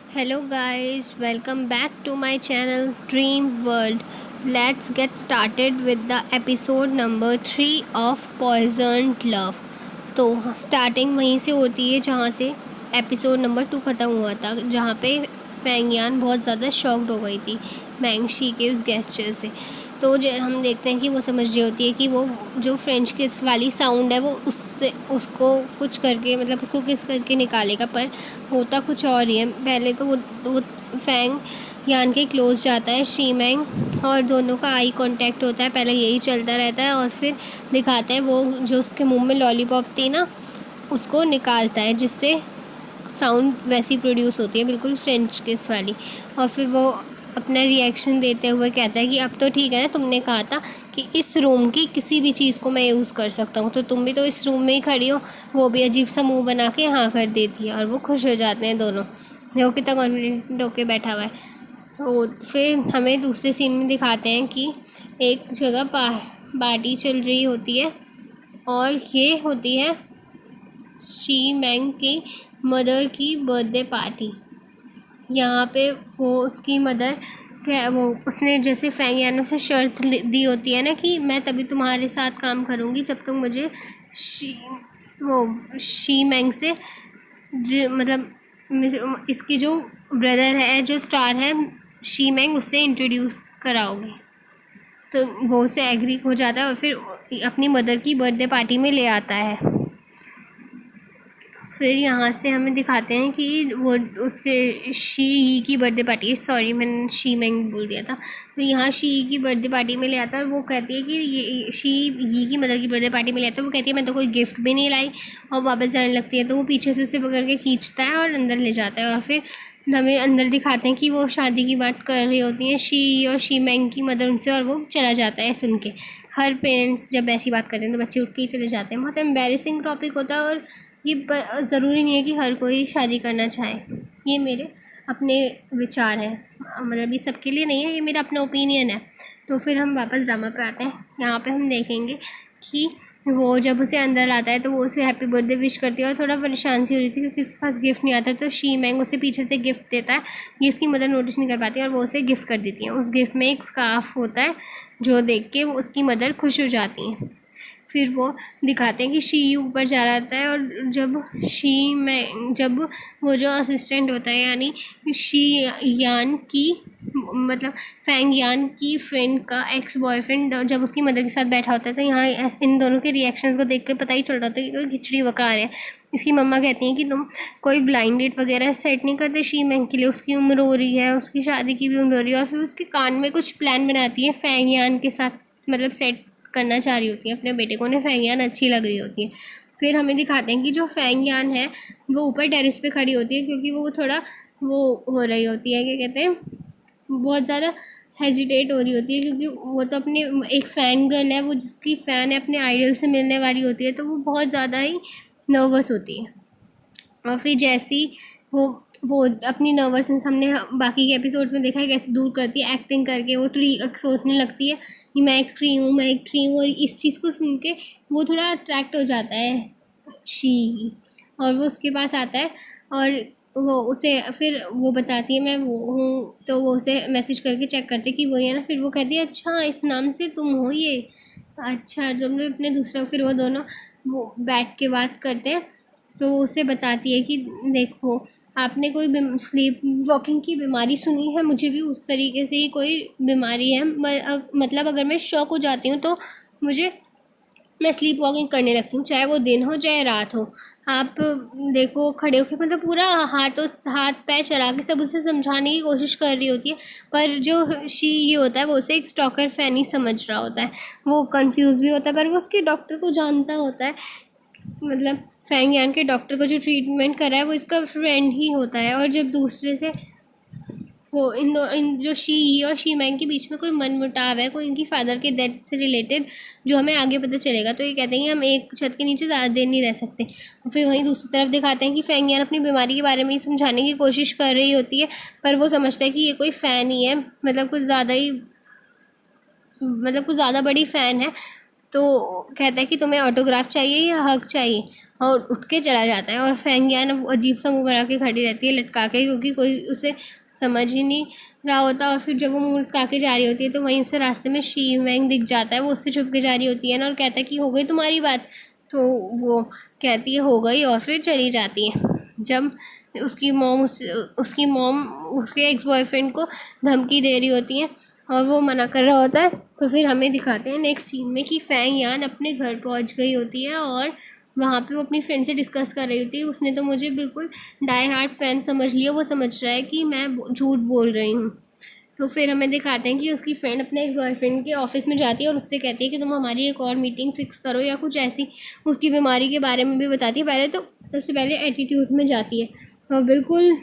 Hello guys, welcome back to my channel Dream World. Let's get started with the episode number 3 of Poisoned Love. तो starting वहीं से होती है जहाँ से एपिसोड नंबर 2 ख़त्म हुआ था, जहाँ पे फेंगयान बहुत ज़्यादा शॉक्ड हो गई थी मैंगशी के उस गेस्चर से। तो हम देखते हैं कि वो समझ रही होती है कि वो जो फ्रेंच किस वाली साउंड है वो उससे उसको कुछ करके मतलब उसको किस करके निकालेगा, पर होता कुछ और ही है। पहले तो वो फेंग यान के क्लोज जाता है शीमैंग और दोनों का आई कांटेक्ट होता है। पहले यही चलता रहता है और फिर दिखाते हैं वो जो उसके मुंह में लॉलीपॉप थी ना उसको निकालता है, जिससे साउंड वैसी प्रोड्यूस होती है बिल्कुल फ्रेंच किस वाली। और फिर वो अपना रिएक्शन देते हुए कहता है कि अब तो ठीक है ना, तुमने कहा था कि इस रूम की किसी भी चीज़ को मैं यूज़ कर सकता हूँ, तो तुम भी तो इस रूम में ही खड़ी हो। वो भी अजीब सा मुंह बना के हाँ कर देती है और वो खुश हो जाते हैं दोनों। देखो कितना कॉन्फिडेंट होके बैठा हुआ है। तो फिर हमें दूसरे सीन में दिखाते हैं कि एक जगह पार्टी चल रही होती है और ये होती है शी मैंग की मदर की बर्थडे पार्टी। यहाँ पे वो उसकी मदर क्या वो उसने जैसे फेंगियानो से शर्त दी होती है ना कि मैं तभी तुम्हारे साथ काम करूँगी जब तुम मुझे शी शी मैंग से मतलब इसकी जो ब्रदर है जो स्टार है शी मैंग उससे इंट्रोड्यूस कराओगे। तो वो उसे एग्री हो जाता है और फिर अपनी मदर की बर्थडे पार्टी में ले आता है। फिर यहाँ से हमें दिखाते हैं कि वो उसके शी ही की बर्थडे पार्टी, सॉरी मैंने शी मैंग बोल दिया था। तो यहाँ शी ही की बर्थडे पार्टी में ले आता है और वो कहती है कि ये शी ही की मदर की बर्थडे पार्टी में ले आता है। वो कहती है मैं तो कोई गिफ्ट भी नहीं लाई और वापस जाने लगती है। तो वो पीछे से उसे पकड़ के खींचता है और अंदर ले जाता है और फिर हमें अंदर दिखाते हैं कि वो शादी की बात कर रही होती हैं शी और शी मैंग की मदर उनसे, और वो चला जाता है सुन के। हर पेरेंट्स जब ऐसी बात करते हैं तो बच्चे उठ के ही चले जाते हैं। बहुत एम्बेरसिंग टॉपिक होता है और ये ज़रूरी नहीं है कि हर कोई शादी करना चाहे। ये मेरे अपने विचार हैं, मतलब ये सबके लिए नहीं है, ये मेरा अपना ओपिनियन है। तो फिर हम वापस ड्रामा पे आते हैं। यहाँ पे हम देखेंगे कि वो जब उसे अंदर आता है तो वो उसे हैप्पी बर्थडे विश करती है और थोड़ा परेशान सी हो रही थी क्योंकि उसके पास गिफ्ट नहीं आता। तो शी मैंग उसे पीछे से गिफ्ट देता है, ये इसकी मदर नोटिस नहीं कर पाती और वो उसे गिफ्ट कर देती है। उस गिफ्ट में एक स्कार्फ होता है जो देख के उसकी मदर खुश हो जाती हैं। फिर वो दिखाते हैं कि शी ऊपर जा रहा था है और जब वो जो असिस्टेंट होता है यानी शी यान की मतलब फेंग यान की फ्रेंड का एक्स बॉयफ्रेंड जब उसकी मदर के साथ बैठा होता है, तो यहाँ इन दोनों के रिएक्शंस को देख के पता ही चल रहा था कि कोई खिचड़ी वकार है। इसकी मम्मा कहती हैं कि तुम कोई ब्लाइंड डेट वगैरह सेट नहीं करते शी मैंग के लिए, उसकी उम्र हो रही है, उसकी शादी की भी उम्र हो रही है। और फिर उसके कान में कुछ प्लान बनाती है फेंग यान के साथ, मतलब सेट करना चाह रही होती है अपने बेटे को। उन्हें फेंगयान अच्छी लग रही होती है। फिर हमें दिखाते हैं कि जो फेंगयान है वो ऊपर टेरेस पे खड़ी होती है क्योंकि वो थोड़ा वो हो रही होती है, क्या कहते हैं, बहुत ज़्यादा हेजिटेट हो रही होती है क्योंकि वो तो अपने एक फ़ैन गर्ल है, वो जिसकी फ़ैन है अपने आइडल से मिलने वाली होती है, तो वो बहुत ज़्यादा ही नर्वस होती है। और फिर जैसी वो वो अपनी नर्वसनेस हमने बाकी के एपिसोड्स में देखा है कैसे दूर करती है एक्टिंग करके। वो ट्री सोचने लगती है कि मैं एक ट्री हूँ, मैं एक ट्री हूँ, और इस चीज़ को सुन के वो थोड़ा अट्रैक्ट हो जाता है शी, और वो उसके पास आता है और वो उसे फिर वो बताती है मैं वो हूँ। तो वो उसे मैसेज करके चेक करते कि वही है ना। फिर वो कहती है अच्छा इस नाम से तुम हो ये, अच्छा तुमने अपने दूसरा। फिर वो दोनों वो बैठ के बात करते हैं। तो वो उसे बताती है कि देखो आपने कोई स्लीप वॉकिंग की बीमारी सुनी है, मुझे भी उस तरीके से ही कोई बीमारी है। मतलब अगर मैं शॉक हो जाती हूँ तो मैं स्लीप वॉकिंग करने लगती हूँ, चाहे वो दिन हो चाहे रात हो। आप देखो खड़े होकर मतलब पूरा हाथ पैर चला के सब उसे समझाने की कोशिश कर रही होती है, पर जो शी ये होता है वो उसे एक स्टॉकर फैन ही समझ रहा होता है। वो कंफ्यूज भी होता है पर वो उसके डॉक्टर को जानता होता है, मतलब फैंग यान के डॉक्टर को जो ट्रीटमेंट करा है वो इसका फ्रेंड ही होता है। और जब दूसरे से वो इन जो शी ही और शी मैंग के बीच में कोई मनमुटाव है, कोई इनकी फादर के डेथ से रिलेटेड, जो हमें आगे पता चलेगा। तो ये कहते हैं कि हम एक छत के नीचे ज़्यादा देर नहीं रह सकते। और फिर वहीं दूसरी तरफ दिखाते हैं कि फेंग यान अपनी बीमारी के बारे में ही समझाने की कोशिश कर रही होती है, पर वो समझता है कि ये कोई फ़ैन ही है, मतलब कुछ ज़्यादा बड़ी फ़ैन है। तो कहता है कि तुम्हें ऑटोग्राफ चाहिए या हक चाहिए। और उठ के चला जाता है। और फेंग यान अब अजीब सा मुँह बना के खड़ी रहती है लटका के, क्योंकि कोई उसे समझ ही नहीं रहा होता। और फिर जब वो मुँह लटका के जा रही होती है तो वहीं से रास्ते में शी मैंग दिख जाता है। वो उससे छुप के जा रही होती है ना, और कहता है कि हो गई तुम्हारी बात। तो वो कहती है हो गई, और फिर चली जाती है। जब उसकी मॉम उसके एक्स बॉयफ्रेंड को धमकी दे रही होती है और वो मना कर रहा होता है, तो फिर हमें दिखाते हैं नेक्स्ट सीन में कि फेंग यान अपने घर पहुंच गई होती है और वहाँ पे वो अपनी फ्रेंड से डिस्कस कर रही होती है। उसने तो मुझे बिल्कुल डाई हार्ड फैन समझ लिया, वो समझ रहा है कि मैं झूठ बोल रही हूँ। तो फिर हमें दिखाते हैं कि उसकी फ्रेंड अपने एक्स बॉयफ्रेंड के ऑफिस में जाती है और उससे कहती है कि तुम हमारी एक और मीटिंग फिक्स करो या कुछ ऐसी। उसकी बीमारी के बारे में भी बताती है। पहले तो सबसे पहले एटीट्यूड में जाती है और बिल्कुल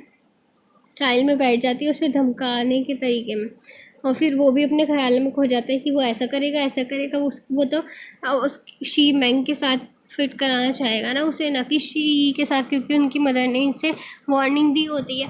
स्टाइल में बैठ जाती है उसे धमकाने के तरीके में। और फिर वो भी अपने ख्याल में खो जाता है कि वो ऐसा करेगा ऐसा करेगा। वो तो उस शी मैंग के साथ फिट कराना चाहेगा ना उसे, ना कि शी के साथ, क्योंकि उनकी मदर ने इसे वार्निंग दी होती है।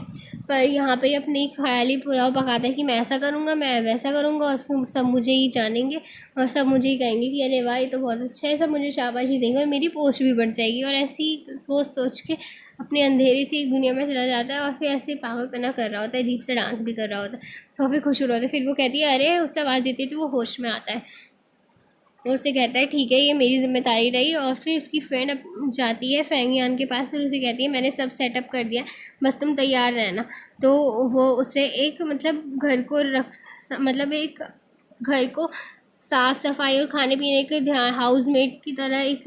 पर यहाँ पे अपनी ख्याली पुलाव पकाता है कि मैं ऐसा करूँगा मैं वैसा करूँगा, और फिर सब मुझे ही जानेंगे और सब मुझे ही कहेंगे कि अरे वाह ये तो बहुत अच्छा है, सब मुझे शाबाशी देंगे और मेरी पोस्ट भी बढ़ जाएगी। और ऐसी सोच सोच के अपनी अंधेरी सी एक दुनिया में चला जाता है और फिर ऐसे पागलपना कर रहा होता है, अजीब से डांस भी कर रहा होता है और फिर खुश हो रहा होता है। फिर वो कहती है अरे उससे आवाज़ देती है तो वो होश में आता है और उसे कहता है ठीक है ये मेरी जिम्मेदारी रही। और फिर उसकी फ्रेंड जाती है फेंग यान के पास और उसे कहती है मैंने सब सेटअप कर दिया, बस तुम तैयार रहना। तो वो उसे एक मतलब घर को मतलब एक घर को साफ़ सफाई और खाने पीने के ध्यान हाउसमेट की तरह, एक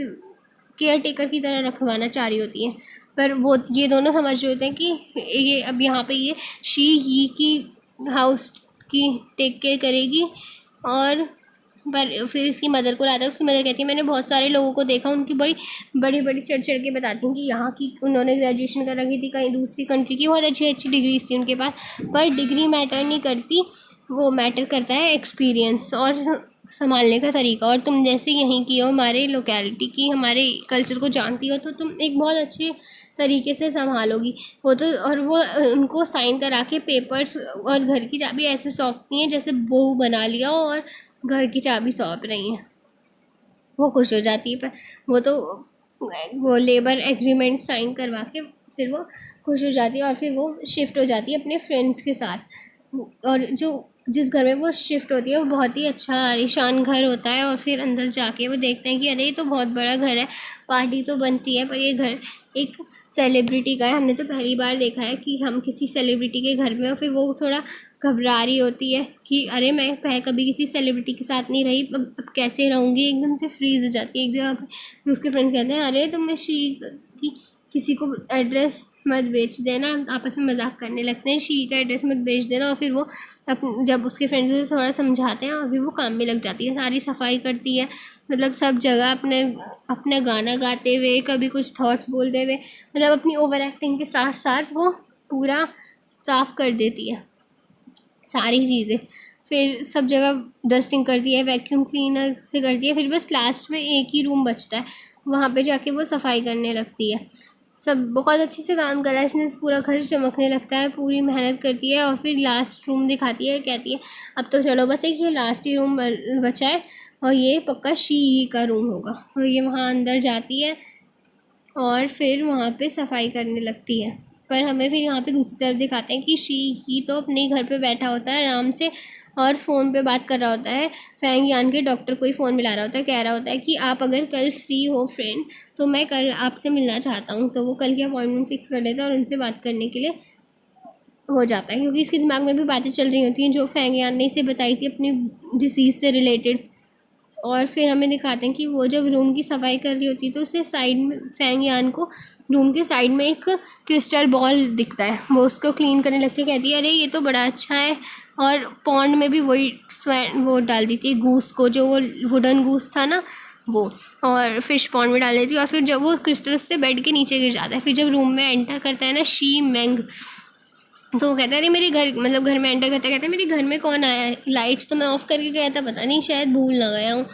केयर टेकर की तरह रखवाना चाह रही होती है। पर वो ये दोनों समझ रहे होते हैं कि ये अब यहाँ पे ये शी ही की हाउस की टेक केयर करेगी। और पर फिर उसकी मदर को लाता है। उसकी मदर कहती है मैंने बहुत सारे लोगों को देखा, उनकी बड़ी बड़ी बड़ी चढ़ चढ़ के बताती हूँ कि यहाँ की उन्होंने ग्रेजुएशन कर रखी थी, कहीं दूसरी कंट्री की बहुत अच्छी अच्छी डिग्रीज थी उनके पास। पर डिग्री मैटर नहीं करती, वो मैटर करता है एक्सपीरियंस और संभालने का तरीका। और तुम जैसे यहीं की हो, हमारे लोकेलिटी की, हमारे कल्चर को जानती हो, तो तुम एक बहुत अच्छे तरीके से संभालोगी। वो तो और वो उनको साइन करा के पेपर्स और घर की चाबी ऐसे सौंपती हैं जैसे बहू बना लिया हो और घर की चाबी सौंप रही हैं। वो खुश हो जाती है, पर वो लेबर एग्रीमेंट साइन करवा के फिर वो खुश हो जाती है और फिर वो शिफ्ट हो जाती है अपने फ्रेंड्स के साथ। और जिस घर में वो शिफ्ट होती है वो बहुत ही अच्छा आलीशान घर होता है। और फिर अंदर जाके वो देखते हैं कि अरे ये तो बहुत बड़ा घर है, पार्टी तो बनती है, पर ये घर एक सेलिब्रिटी का है। हमने तो पहली बार देखा है कि हम किसी सेलिब्रिटी के घर में हो। फिर वो थोड़ा घबरा रही होती है कि अरे मैं कभी किसी सेलिब्रिटी के साथ नहीं रही, अब कैसे रहूँगी। एकदम से फ्रीज हो जाती है एक जगह पर। उसके फ्रेंड्स कहते हैं अरे तुम किसी को एड्रेस मत बेच देना, आपस में मजाक करने लगते हैं, शी का एड्रेस मत बेच देना। और फिर वो जब उसके फ्रेंड्स से थोड़ा समझाते हैं और फिर वो काम में लग जाती है, सारी सफाई करती है, मतलब सब जगह अपने गाना गाते हुए, कभी कुछ थॉट्स बोलते हुए, मतलब अपनी ओवर एक्टिंग के साथ साथ वो पूरा साफ कर देती है सारी चीज़ें। फिर सब जगह डस्टिंग करती है, वैक्यूम क्लीनर से करती है। फिर बस लास्ट में एक ही रूम बचता है, वहाँ पे जाके वो सफाई करने लगती है। सब बहुत अच्छे से काम करा है इसने, पूरा घर चमकने लगता है, पूरी मेहनत करती है। और फिर लास्ट रूम दिखाती है, कहती है अब तो चलो बस एक ये लास्ट ही रूम बचा है और ये पक्का शी ही का रूम होगा। और ये वहाँ अंदर जाती है और फिर वहाँ पे सफाई करने लगती है। पर हमें फिर यहाँ पे दूसरी तरफ दिखाते हैं कि शी ही तो अपने घर पे बैठा होता है आराम से और फ़ोन पे बात कर रहा होता है। फेंग यान के डॉक्टर को ही फ़ोन मिला रहा होता है, कह रहा होता है कि आप अगर कल फ्री हो फ्रेंड तो मैं कल आपसे मिलना चाहता हूँ। तो वो कल की अपॉइंटमेंट फिक्स कर लेता है और उनसे बात करने के लिए हो जाता है, क्योंकि इसके दिमाग में भी बातें चल रही होती हैं जो फेंग यान ने इसे बताई थी अपनी डिसीज़ से रिलेटेड। और फिर हमें दिखाते हैं कि वो जब रूम की सफाई कर रही होती है तो उसे साइड में फेंग यान को रूम के साइड में एक क्रिस्टल बॉल दिखता है। वो उसको क्लीन करने लगती है, कहती है अरे ये तो बड़ा अच्छा है। और पॉन्ड में भी वही वो डाल देती है गूस को, जो वो वुडन गूस था ना वो, और फिश पॉन्ड में डाल देती है। और फिर जब वो क्रिस्टल उससे बेड के नीचे गिर जाता है, फिर जब रूम में एंटर करता है ना शी मैंग, तो वो कहता है अरे मेरे घर, मतलब घर में एंटर करता कहता है मेरे घर में कौन आया है, लाइट्स तो मैं ऑफ़ करके गया था, पता नहीं शायद भूल ना गया हूँ।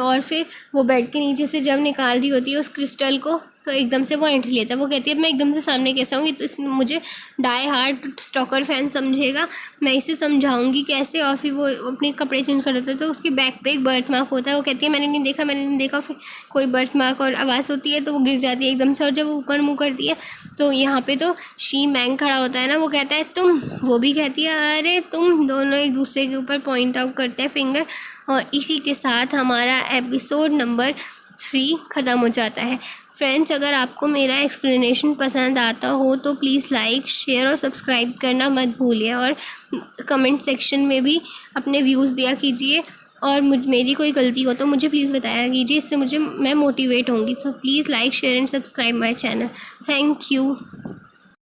और फिर वो बेड के नीचे से जब निकाल रही होती है उस क्रिस्टल को, तो एकदम से वो एंट्री लेता है। वो कहती है मैं एकदम से सामने कैसे आऊँगी, तो इसमें मुझे डाई हार्ड स्टॉकर फैन समझेगा, मैं इसे समझाऊंगी कैसे। और फिर वो अपने कपड़े चेंज कर लेता है, तो उसकी बैक पे एक बर्थ मार्क होता है। वो कहती है मैंने नहीं देखा, मैंने नहीं देखा। फिर कोई बर्थ मार्क और आवाज़ होती है, तो वो गिर जाती है एकदम से। और जब वो ऊपर मुँह करती है, तो यहाँ पे तो शी मैंग खड़ा होता है ना, वो कहता है तुम, वो भी कहती है अरे तुम, दोनों एक दूसरे के ऊपर पॉइंट आउट करते हैं फिंगर। और इसी के साथ हमारा एपिसोड नंबर 3 ख़त्म हो जाता है। फ्रेंड्स, अगर आपको मेरा एक्सप्लेनेशन पसंद आता हो तो प्लीज़ लाइक, शेयर और सब्सक्राइब करना मत भूलिए। और कमेंट सेक्शन में भी अपने व्यूज़ दिया कीजिए। और मेरी कोई गलती हो तो मुझे प्लीज़ बताया कीजिए, इससे मैं मोटिवेट होंगी। तो please like, share and subscribe my channel. Thank you.